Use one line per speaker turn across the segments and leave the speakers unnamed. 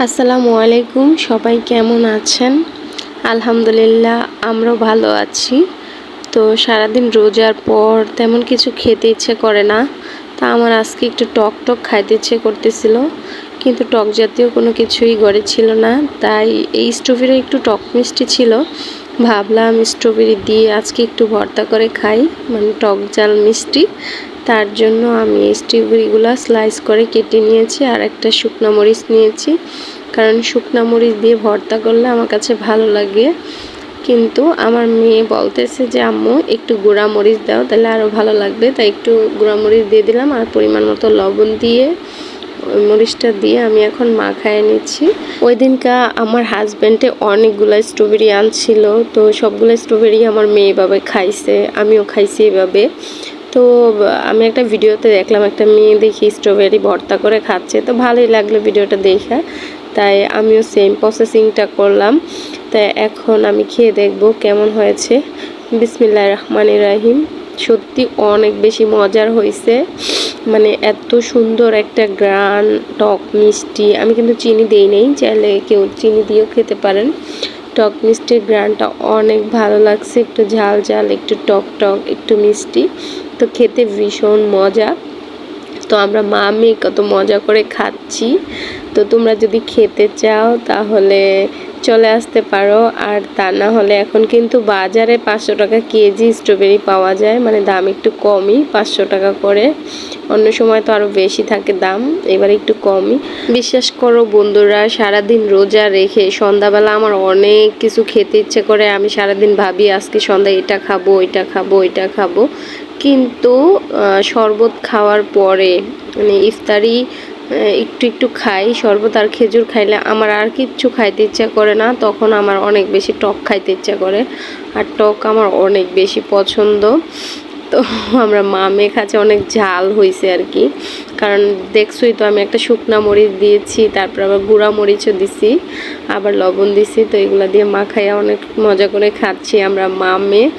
আসসালামু আলাইকুম, সবাই কেমন আছেন? আলহামদুলিল্লাহ, আমরাও ভালো আছি। তো সারাদিন রোজার পর তেমন কিছু খেতে ইচ্ছে করে না। তা আমার আজকে একটু টক টক খাইতে ইচ্ছে করতেছিল, কিন্তু টক জাতীয় কোনো কিছুই ঘরে ছিল না। তাই এই স্ট্রবেরি একটু টক মিষ্টি ছিল, ভাবলাম স্ট্রবেরি দিয়ে আজকে একটু ভর্তা করে খাই, মানে টক ঝাল মিষ্টি। তার জন্য আমি স্ট্রবেরিগুলো স্লাইস করে কেটে নিয়েছি আর একটা শুকনো মরিচ নিয়েছি, কারণ শুকনো মরিচ দিয়ে ভর্তা করলে আমার কাছে ভালো লাগে। কিন্তু আমার মেয়ে বলতেছে যে আম্মু একটু গুঁড়া মরিচ দাও, তাহলে আরও ভালো লাগবে। তাই একটু গুঁড়া মরিচ দিয়ে দিলাম আর পরিমাণ মতো লবণ দিয়ে ওই মরিচটা দিয়ে আমি এখন মাখায় নিচ্ছি। ওই দিনকা আমার হাজব্যান্ডে অনেকগুলো স্ট্রবেরি আনছিল, তো সবগুলো স্ট্রবেরি আমার মেয়ে এভাবে খাইছে, আমিও খাইছি এভাবে। তো আমি একটা ভিডিওতে দেখলাম একটা মেয়ে দেখি স্ট্রবেরি ভর্তা করে খাচ্ছে, তো ভালোই লাগলো ভিডিওটা দেখে। তাই আমিও সেম প্রসেসিংটা করলাম। তাই এখন আমি খেয়ে দেখব কেমন হয়েছে। বিসমিল্লাহির রহমানির রহিম। সত্যি অনেক বেশি মজার হয়েছে, মানে এত সুন্দর একটা গ্রান, টক মিষ্টি। আমি কিন্তু চিনি দেই নেই, চাইলে কেউ চিনি দিয়েও খেতে পারেন। টক মিষ্টির গ্রানটা অনেক ভালো লাগছে, একটু ঝাল ঝাল, একটু টক টক, একটু মিষ্টি। তো খেতে ভীষণ মজা। তো আমরা মা মেয়ে কত মজা করে খাচ্ছি। তো তোমরা যদি খেতে চাও তাহলে চলে আসতে পারো, আর তা না হলে এখন কিন্তু বাজারে 500 টাকা কেজি স্ট্রবেরি পাওয়া যায়, মানে দাম একটু কমই, 500 টাকা করে। অন্য সময় তো আরও বেশি থাকে দাম, এবার একটু কমই। বিশ্বাস করো বন্ধুরা, সারাদিন রোজা রেখে সন্ধ্যাবেলা আমার অনেক কিছু খেতে ইচ্ছে করে। আমি সারাদিন ভাবি আজকে সন্ধ্যায় এটা খাবো, এটা খাবো, এটা খাবো, কিন্তু শরবত খাওয়ার পরে, মানে ইফতারি একটু একটু খাই শরবত আর খেজুর খাইলে আমার আর কিচ্ছু খাইতে ইচ্ছা করে না। তখন আমার অনেক বেশি টক খাইতে ইচ্ছা করে, আর টক আমার অনেক বেশি পছন্দ। তো আমরা মা মেয়ে খাচ্ছে, অনেক ঝাল হয়েছে আর কি, কারণ দেখছোই তো আমি একটা শুকনা মরিচ দিয়েছি, তারপর আবার গুঁড়া মরিচও দিছি, আবার লবণ দিছি। তো এগুলো দিয়ে মাখাইয়া অনেক মজা করে খাচ্ছি আমরা মা মেয়ে।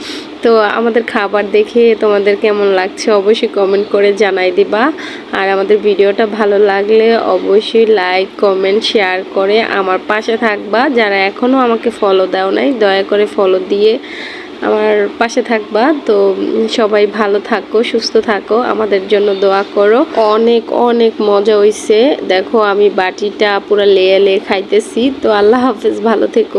তো আমাদের খাবার দেখে তোমাদের কেমন লাগছে অবশ্যই কমেন্ট করে জানাই দিবা। আর আমাদের ভিডিওটা ভালো লাগলে অবশ্যই লাইক, কমেন্ট, শেয়ার করে আমার পাশে থাকবা। যারা এখনও আমাকে ফলো দাও নাই, দয়া করে ফলো দিয়ে আমার পাশে থাকবা। তো সবাই ভালো থাকো, সুস্থ থাকো, আমাদের জন্য দোয়া করো। অনেক অনেক মজা হইছে, দেখো আমি বাটিটা পুরো লেয়ে লেয়ে খাইতেছি। তো আল্লাহ হাফেজ, ভালো থেকো।